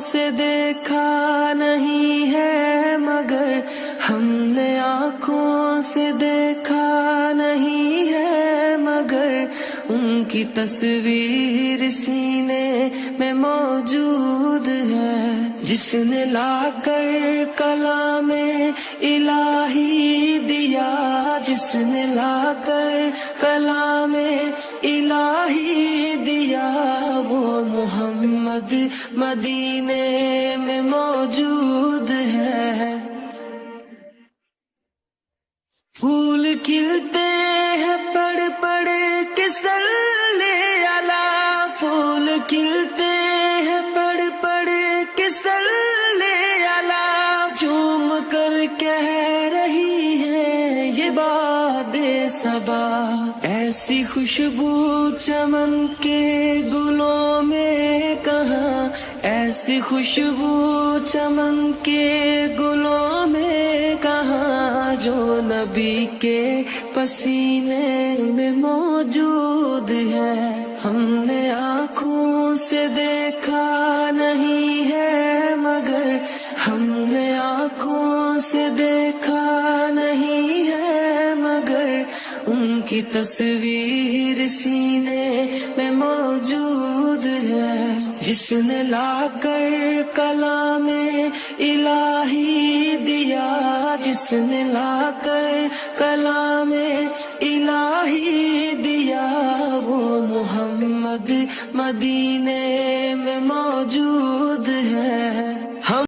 سے دیکھا نہیں ہے مگر ہم نے آنکھوں سے دیکھا نہیں ہے مگر ان کی تصویر سینے میں موجود ہے، جس نے لا کر کلام الہی دیا، جس نے لا کر کلام الہی دیا، وہ محمد مدینے میں موجود ہے۔ پھول کھلتے ہیں پڑھ پڑھ کے صلی علی، پھول کھلتے ہیں پڑھ پڑھ کے صلی علی، جھوم کر کہہ رہی ہے یہ باد صبا، ایسی خوشبو چمن کے گلوں میں کہاں، ایسی خوشبو چمن کے گلوں میں کہاں، جو نبی کے پسینے میں موجود ہے۔ ہم نے آنکھوں سے دیکھا نہیں ہے مگر ہم نے آنکھوں سے دیکھا نہیں ہے مگر ان کی تصویر سینے میں موجود ہے، جس نے لا کر کلام الہی دیا، جس نے لا کر کلام الہی دیا، وہ محمد مدینے میں موجود